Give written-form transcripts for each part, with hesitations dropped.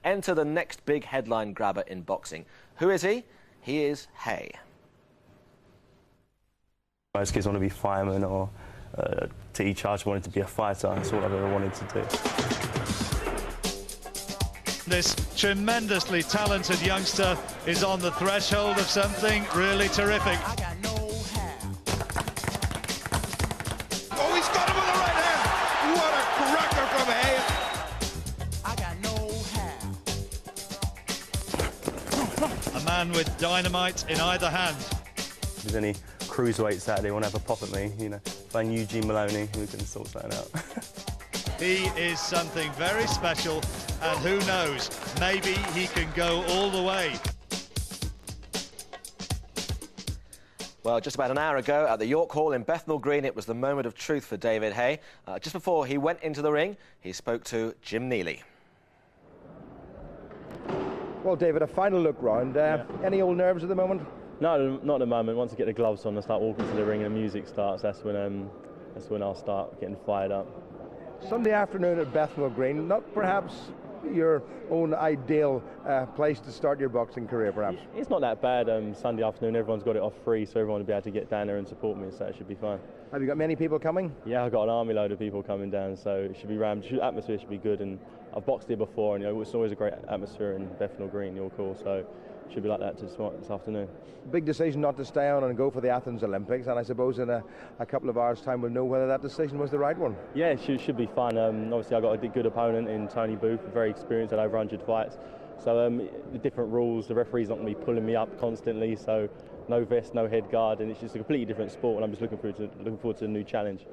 enter the next big headline grabber in boxing. Who is he? He is Haye. Most kids want to be firemen or teacher. I just wanted to be a fighter. That's all I've ever wanted to do. This tremendously talented youngster is on the threshold of something really terrific. Oh, he's got him with the right hand! What a cracker from Haye! I got no hair. A man with dynamite in either hand. If there's any cruiserweights out there want to have a pop at me, you know, find Eugene Maloney, we can sort that out. He is something very special, and who knows, maybe he can go all the way. Well, just about an hour ago at the York Hall in Bethnal Green, it was the moment of truth for David Haye. Just before he went into the ring, he spoke to Jim Neely. Well, David, a final look round. Any old nerves at the moment? No, not at the moment. Once I get the gloves on and start walking to the ring and the music starts, that's when I'll start getting fired up. Sunday afternoon at Bethnal Green, not perhaps your own ideal place to start your boxing career, perhaps? It's not that bad. Sunday afternoon, everyone's got it off free, so everyone will be able to get down there and support me, so it should be fine. Have you got many people coming? Yeah, I've got an army load of people coming down, so it should be rammed. The atmosphere should be good, and I've boxed here before, and you know, it's always a great atmosphere in Bethnal Green, York Hall, so it should be like that this afternoon. Big decision not to stay on and go for the Athens Olympics, and I suppose in a couple of hours' time we'll know whether that decision was the right one. Yeah, it should be fun. Obviously, I got a good opponent in Tony Booth, very experienced at over 100 fights. So the different rules, the referee's not going to be pulling me up constantly, so no vest, no head guard, and it's just a completely different sport, and I'm just looking forward to a new challenge.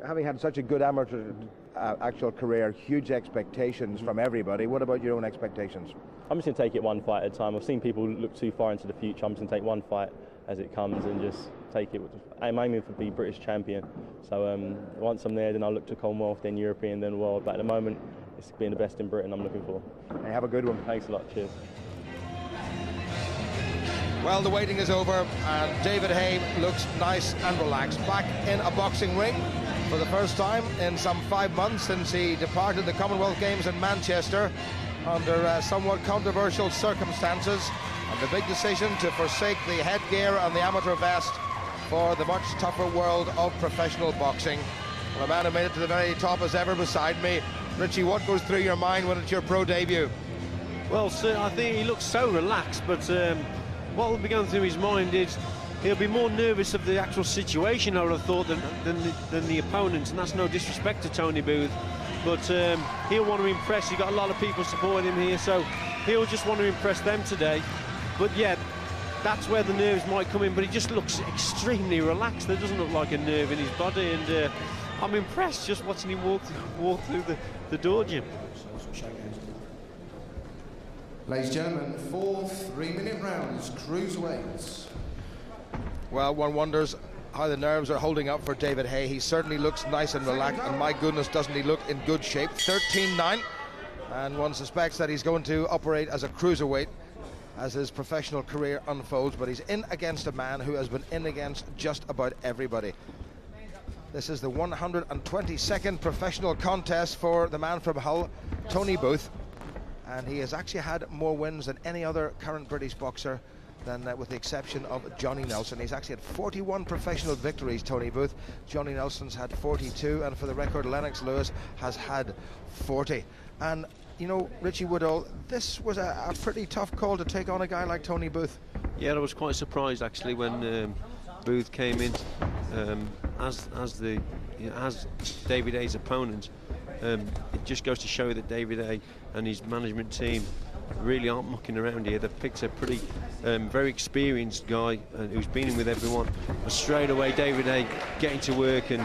Having had such a good amateur actual career, huge expectations from everybody. What about your own expectations? I'm just going to take it one fight at a time. I've seen people look too far into the future. I'm just going to take one fight as it comes and just take it. I'm aiming for be British champion. So once I'm there, then I'll look to Commonwealth, then European, then World. But at the moment, it's being the best in Britain I'm looking for. Hey, have a good one. Thanks a lot. Cheers. Well, the waiting is over, and David Haye looks nice and relaxed. Back in a boxing ring for the first time in some 5 months since he departed the Commonwealth Games in Manchester under somewhat controversial circumstances, and the big decision to forsake the headgear and the amateur vest for the much tougher world of professional boxing. Well, a man who made it to the very top is ever beside me. Richie, what goes through your mind when it's your pro debut? Well, sir, I think he looks so relaxed, but what will be going through his mind is he'll be more nervous of the actual situation, I would have thought, than the opponents, and that's no disrespect to Tony Booth, but he'll want to impress. He's got a lot of people supporting him here, so he'll just want to impress them today. But yeah, that's where the nerves might come in, but he just looks extremely relaxed. There doesn't look like a nerve in his body, and I'm impressed just watching him walk through the door, Jim. Ladies and gentlemen, 4 3-minute rounds, cruiserweights. Well, one wonders how the nerves are holding up for David Haye. He certainly looks nice and relaxed, and my goodness, doesn't he look in good shape. 13-9, and one suspects that he's going to operate as a cruiserweight as his professional career unfolds, but he's in against a man who has been in against just about everybody. This is the 122nd professional contest for the man from Hull, Tony Booth, and he has actually had more wins than any other current British boxer, than with the exception of Johnny Nelson. He's actually had 41 professional victories, Tony Booth. Johnny Nelson's had 42, and for the record, Lennox Lewis has had 40. And you know, Richie Woodall, this was a pretty tough call to take on a guy like Tony Booth. Yeah, I was quite surprised actually when Booth came in as David Haye's opponent. It just goes to show you that David Haye and his management team really aren't mucking around here. They've picked a pretty very experienced guy who's been in with everyone. But straight away, David Haye getting to work, and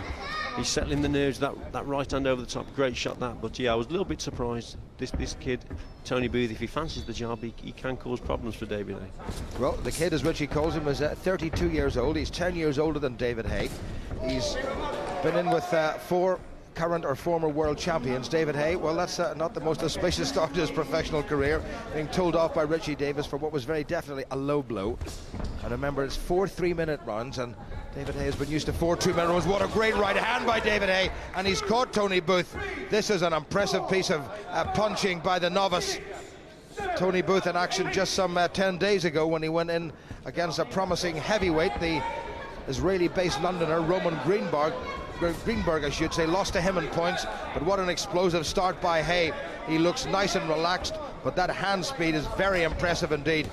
he's settling the nerves. That right hand over the top, great shot that. But yeah, I was a little bit surprised. This kid, Tony Booth, if he fancies the job, he can cause problems for David Haye. Well, the kid, as Richie calls him, is 32 years old. He's 10 years older than David Haye. He's been in with 4 current or former world champions. David Haye, well, that's not the most auspicious start to his professional career, being told off by Richie Davis for what was very definitely a low blow. And remember, it's 4 3-minute rounds, and David Haye has been used to 4 2-minute rounds. What a great right hand by David Haye, and he's caught Tony Booth. This is an impressive piece of punching by the novice. Tony Booth in action just some 10 days ago when he went in against a promising heavyweight, the Israeli-based Londoner Roman Greenberg, I should say, lost to him in points. But what an explosive start by Haye. He looks nice and relaxed, but that hand speed is very impressive indeed.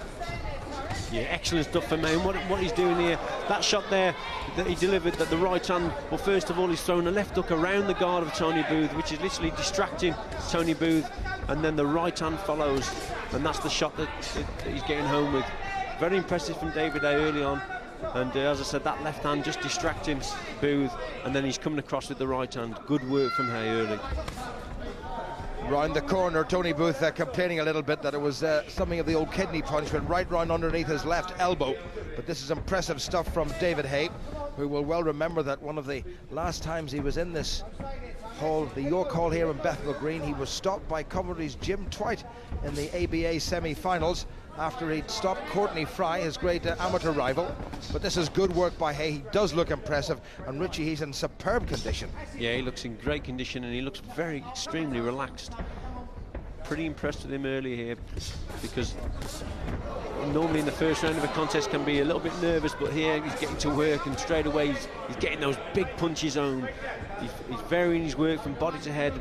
Yeah, excellent stuff from Haye. What he's doing here, that shot there that he delivered, that the right hand, well, first of all, he's thrown a left hook around the guard of Tony Booth, which is literally distracting Tony Booth, and then the right hand follows, and that's the shot that he's getting home with. Very impressive from David Haye early on, and as I said, that left hand just distracting Booth, and then he's coming across with the right hand. Good work from Haye early. Round the corner, Tony Booth complaining a little bit that it was something of the old kidney punch, went right round underneath his left elbow. But this is impressive stuff from David Haye, who will well remember that one of the last times he was in this hall, the York Hall here in Bethnal Green, he was stopped by Coventry's Jim Twite in the ABA semi-finals after he'd stopped Courtney Fry, his great amateur rival. But this is good work by Haye. He does look impressive, and Richie, he's in superb condition. Yeah, he looks in great condition, and he looks extremely relaxed. Pretty impressed with him early here, because normally in the first round of a contest can be a little bit nervous, but here he's getting to work, and straight away he's getting those big punches on. He's varying his work from body to head.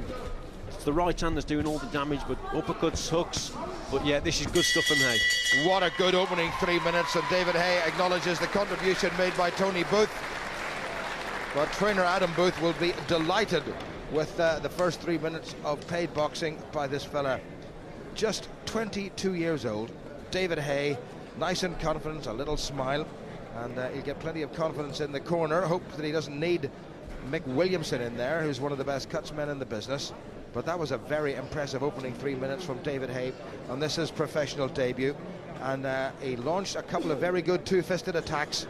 It's the right hand that's doing all the damage, but uppercuts, hooks. But yeah, this is good stuff from Haye. What a good opening 3 minutes, and David Haye acknowledges the contribution made by Tony Booth. But trainer Adam Booth will be delighted with the first 3 minutes of paid boxing by this fella. Just 22 years old, David Haye, nice and confident, a little smile, and he'll get plenty of confidence in the corner. Hope that he doesn't need Mick Williamson in there, who's one of the best cutsmen in the business. But that was a very impressive opening 3 minutes from David Haye on this his professional debut, and he launched a couple of very good two-fisted attacks,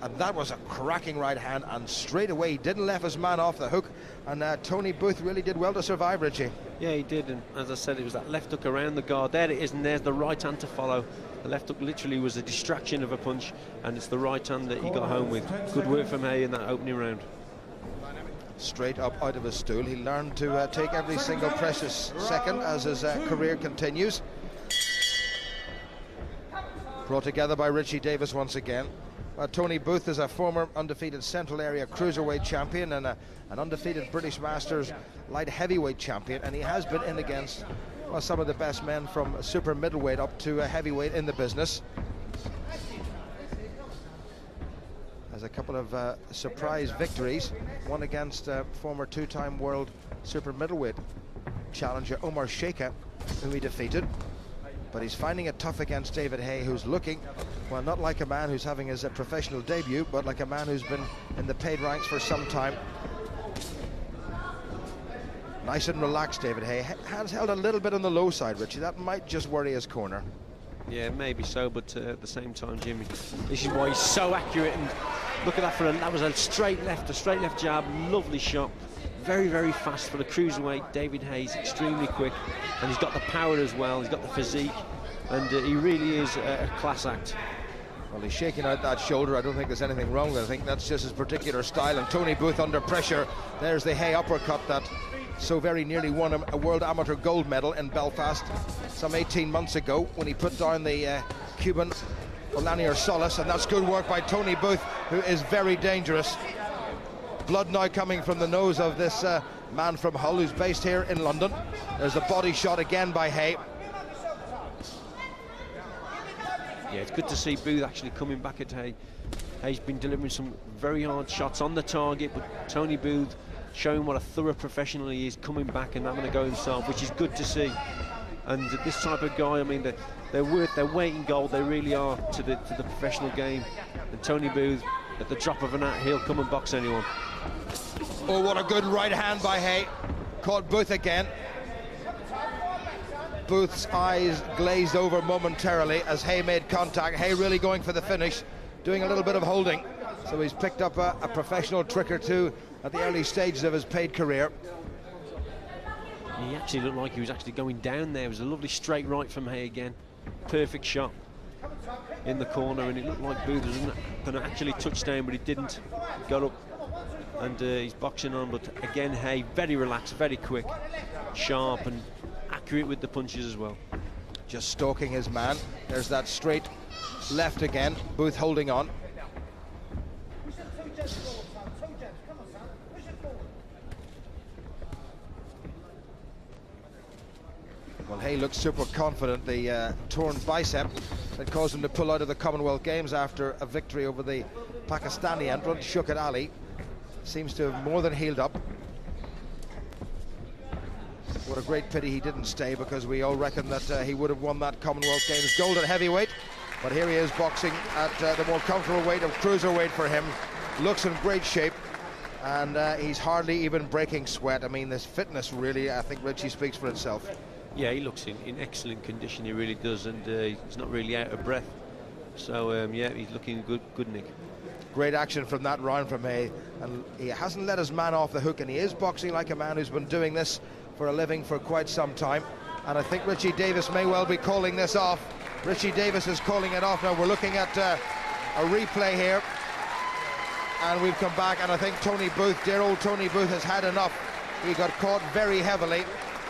and that was a cracking right hand, and straight away he didn't let his man off the hook, and Tony Booth really did well to survive, Richie. Yeah, he did, and as I said, it was that left hook around the guard. There it is, and there's the right hand to follow. The left hook literally was a distraction of a punch, and it's the right hand that he got home with. Good work from Haye in that opening round. Straight up out of his stool. He learned to take every single precious second as his career continues. Brought together by Richie Davis once again. Tony Booth is a former undefeated Central Area Cruiserweight champion and an undefeated British Masters light heavyweight champion, and he has been in against some of the best men from super middleweight up to heavyweight in the business. Has a couple of surprise victories, one against former two-time world super middleweight challenger Omar Sheikha, who he defeated. But he's finding it tough against David Haye, who's looking, well, not like a man who's having his professional debut, but like a man who's been in the paid ranks for some time. Nice and relaxed, David Haye. Hands held a little bit on the low side, Richie. That might just worry his corner. Yeah, maybe so, but at the same time, Jimmy, this is why he's so accurate. And look at that, that was a straight left jab, lovely shot. Very, very fast for the cruiserweight. David Haye's extremely quick, and he's got the power as well. He's got the physique, and he really is a class act. Well, he's shaking out that shoulder. I don't think there's anything wrong with it. I think that's just his particular style. And Tony Booth under pressure. There's the Haye uppercut that so very nearly won a World Amateur gold medal in Belfast some 18 months ago when he put down the Cuban Olanier Solis, and that's good work by Tony Booth, who is very dangerous. Blood now coming from the nose of this man from Hull, who's based here in London. There's a body shot again by Haye. Yeah, it's good to see Booth actually coming back at Haye. Haye's been delivering some very hard shots on the target, but Tony Booth showing what a thorough professional he is, coming back and having a go himself, which is good to see. And this type of guy, I mean, they're worth their weight in gold. They really are to the professional game. And Tony Booth, at the drop of an hat, he'll come and box anyone. Oh, what a good right hand by Haye. Caught Booth again. Booth's eyes glazed over momentarily as Haye made contact. Haye really going for the finish, doing a little bit of holding. So he's picked up a professional trick or two at the early stages of his paid career. He actually looked like he was actually going down there. It was a lovely straight right from Haye again. Perfect shot in the corner, and it looked like Booth was going to actually touch down, but he didn't. He got up, and he's boxing on. But again, Haye very relaxed, very quick, sharp, and accurate with the punches as well. just stalking his man. There's that straight left again. Booth holding on. Well, Haye looks super confident. The torn bicep that caused him to pull out of the Commonwealth Games after a victory over the Pakistani entrant, Shaukat Ali, seems to have more than healed up. What a great pity he didn't stay, because we all reckon that he would have won that Commonwealth Games gold at heavyweight. But here he is boxing at the more comfortable weight of cruiserweight for him. Looks in great shape, and he's hardly even breaking sweat. I mean, this fitness really, I think, Richie, speaks for itself. Yeah, he looks in excellent condition, he really does, and he's not really out of breath. So, yeah, he's looking good, Nick. Great action from that round from Haye, and he hasn't let his man off the hook, and he is boxing like a man who's been doing this for a living for quite some time. And I think Richie Davis may well be calling this off. Richie Davis is calling it off now. We're looking at a replay here, and we've come back, and I think Tony Booth, dear old Tony Booth, has had enough. He got caught very heavily.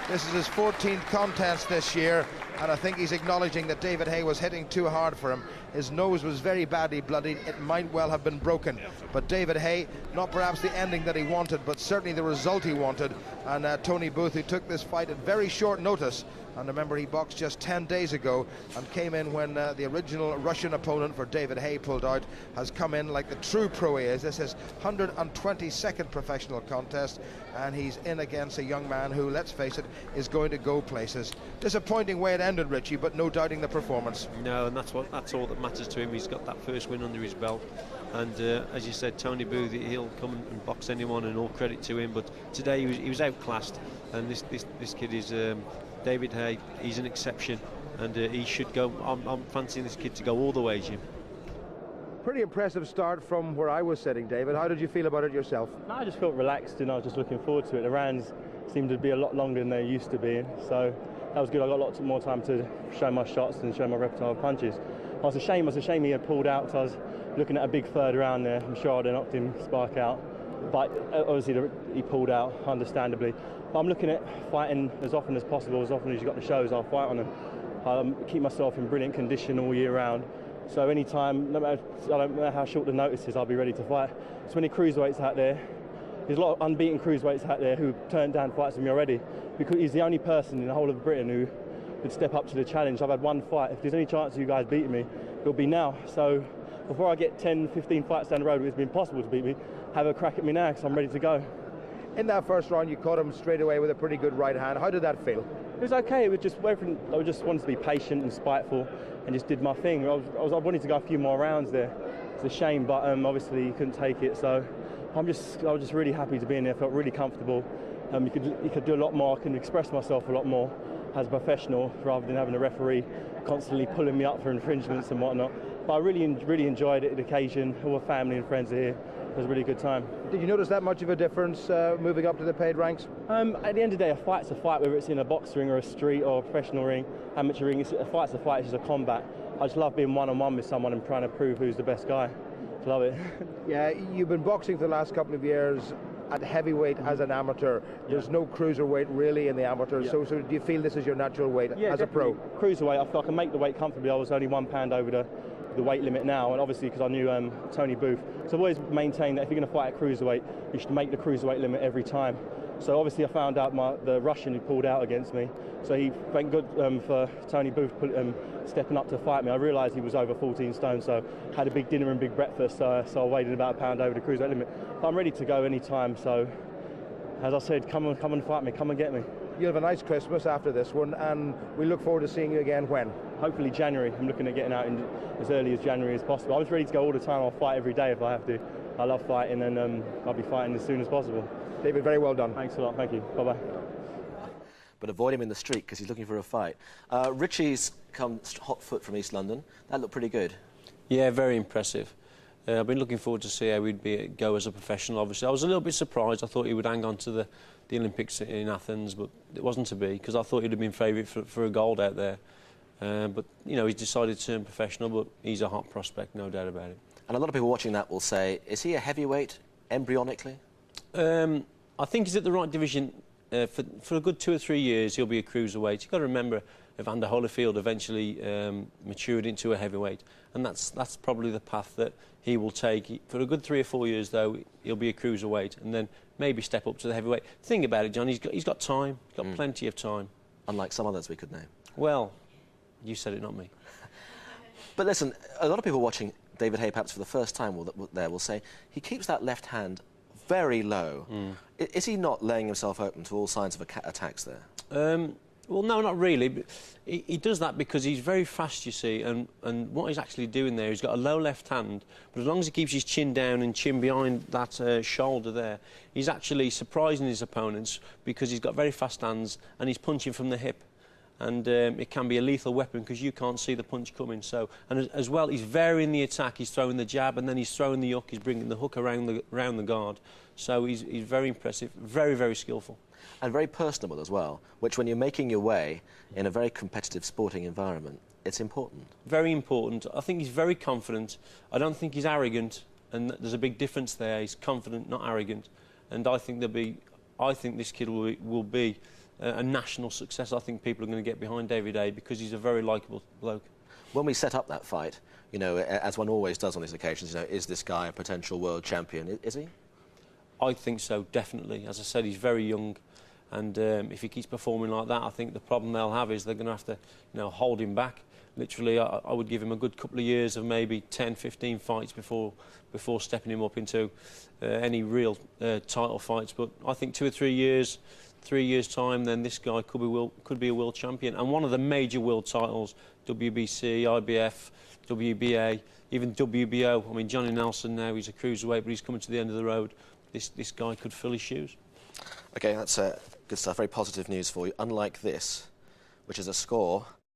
This is his 14th contest this year, and I think he's acknowledging that David Haye was hitting too hard for him. His nose was very badly bloodied. It might well have been broken, but David Haye, not perhaps the ending that he wanted, but certainly the result he wanted. And Tony Booth, who took this fight at very short notice, and remember, he boxed just 10 days ago and came in when the original Russian opponent for David Haye pulled out, has come in like the true pro he is. This is 122nd professional contest, and he's in against a young man who, let's face it, is going to go places. Disappointing way it ended, Richie, but no doubting the performance. No, and that's all that matters to him. He's got that first win under his belt, and as you said, Tony Booth, he'll come and box anyone, and all credit to him. But today he was outclassed, and this kid is David Haye. He's an exception, and he should go. I'm fancying this kid to go all the way, Jim. Pretty impressive start from where I was sitting, David. How did you feel about it yourself? No, I just felt relaxed, and I was just looking forward to it. The rounds seemed to be a lot longer than they used to be, so that was good. I got lots more time to show my shots and show my repertoire of punches. It was a shame he had pulled out, because I was looking at a big third round there. I'm sure I'd have knocked him spark out, but obviously he pulled out, understandably. But I'm looking at fighting as often as possible. As often as you've got the shows, I'll fight on them. Keep myself in brilliant condition all year round. So anytime, no matter how short the notice is, I'll be ready to fight. So many cruiserweights out there. There's a lot of unbeaten cruiserweights out there who turned down fights with me already, because he's the only person in the whole of Britain who would step up to the challenge. I've had one fight. If there's any chance of you guys beating me, it'll be now. So before I get 10, 15 fights down the road, it's been impossible to beat me. Have a crack at me now, because I'm ready to go. In that first round, you caught him straight away with a pretty good right hand. How did that feel? It was okay. It was just everything. I just wanted to be patient and spiteful, and just did my thing. I wanted to go a few more rounds there. It's a shame, but obviously you couldn't take it. So I was just really happy to be in there. Felt really comfortable. You could do a lot more. I can express myself a lot more as a professional, rather than having a referee constantly pulling me up for infringements and whatnot. But I really enjoyed it. The occasion, all the family and friends are here. It was a really good time. Did you notice that much of a difference moving up to the paid ranks? At the end of the day, a fight's a fight, whether it's in a box ring or a street or a professional ring, amateur ring. A fight's a fight. It's just a combat. I just love being one-on-one with someone and trying to prove who's the best guy. Love it. Yeah, you've been boxing for the last couple of years at heavyweight as an amateur. There's no cruiserweight really in the amateur. Yeah. So do you feel this is your natural weight as a pro? Cruiserweight, I feel I can make the weight comfortably. I was only 1 pound over the weight limit now, and obviously because I knew Tony Booth. So I've always maintained that if you're going to fight at cruiserweight, you should make the cruiserweight limit every time. So obviously I found out the Russian who pulled out against me. So thank God for Tony Booth stepping up to fight me. I realised he was over 14 stone, so had a big dinner and big breakfast. So I weighed in about 1 pound over the cruiserweight limit. But I'm ready to go any time. So as I said, come and fight me, come and get me. You'll have a nice Christmas after this one, and we look forward to seeing you again when? Hopefully January. I'm looking at getting out as early as January as possible. I was ready to go all the time. I'll fight every day if I have to. I love fighting, and I'll be fighting as soon as possible. David, very well done. Thanks a lot. Thank you. Bye-bye. But avoid him in the street because he's looking for a fight. Richie's come hot foot from East London. That looked pretty good. Yeah, very impressive. I've been looking forward to see how he'd go as a professional, obviously. I was a little bit surprised. I thought he would hang on to the Olympics in Athens, but it wasn't to be, because I thought he'd have been favourite for a gold out there. But, you know, he's decided to turn professional, but he's a hot prospect, no doubt about it. And a lot of people watching that will say, is he a heavyweight, embryonically? I think he's at the right division. For a good 2 or 3 years, he'll be a cruiserweight. You've got to remember, Evander Holyfield eventually matured into a heavyweight, and that's probably the path that he will take. For a good 3 or 4 years, though, he'll be a cruiserweight, and then maybe step up to the heavyweight. Think about it, John. He's got time. He's got plenty of time. Unlike some others we could name. Well, you said it, not me. But listen, a lot of people watching David Haye perhaps for the first time will say he keeps that left hand very low. Is he not laying himself open to all signs of attacks there? Well, no, not really. But he does that because he's very fast, you see, and what he's actually doing there, he's got a low left hand, but as long as he keeps his chin down and chin behind that shoulder there, he's actually surprising his opponents because he's got very fast hands and he's punching from the hip. And it can be a lethal weapon because you can't see the punch coming. So, and as well, he's varying the attack. He's throwing the jab and then he's throwing the hook. He's bringing the hook around the guard. So he's very impressive, very, very skillful. And very personable as well, which when you're making your way in a very competitive sporting environment, it's important. Very important. I think he's very confident. I don't think he's arrogant, and there's a big difference there. He's confident, not arrogant. And I think this kid will be a national success. I think people are going to get behind David Haye because he's a very likeable bloke. When we set up that fight, you know, as one always does on these occasions, you know, is this guy a potential world champion? Is he? I think so, definitely. As I said, he's very young, and if he keeps performing like that, I think the problem they'll have is they're going to have to, you know, hold him back. Literally, I would give him a good couple of years of maybe 10, 15 fights before stepping him up into any real title fights. But I think 2 or 3 years. 3 years' time, then this guy could be a world champion. And one of the major world titles, WBC, IBF, WBA, even WBO. I mean, Johnny Nelson now, he's a cruiserweight, but he's coming to the end of the road. This guy could fill his shoes. OK, that's good stuff. Very positive news for you. Unlike this, which is a score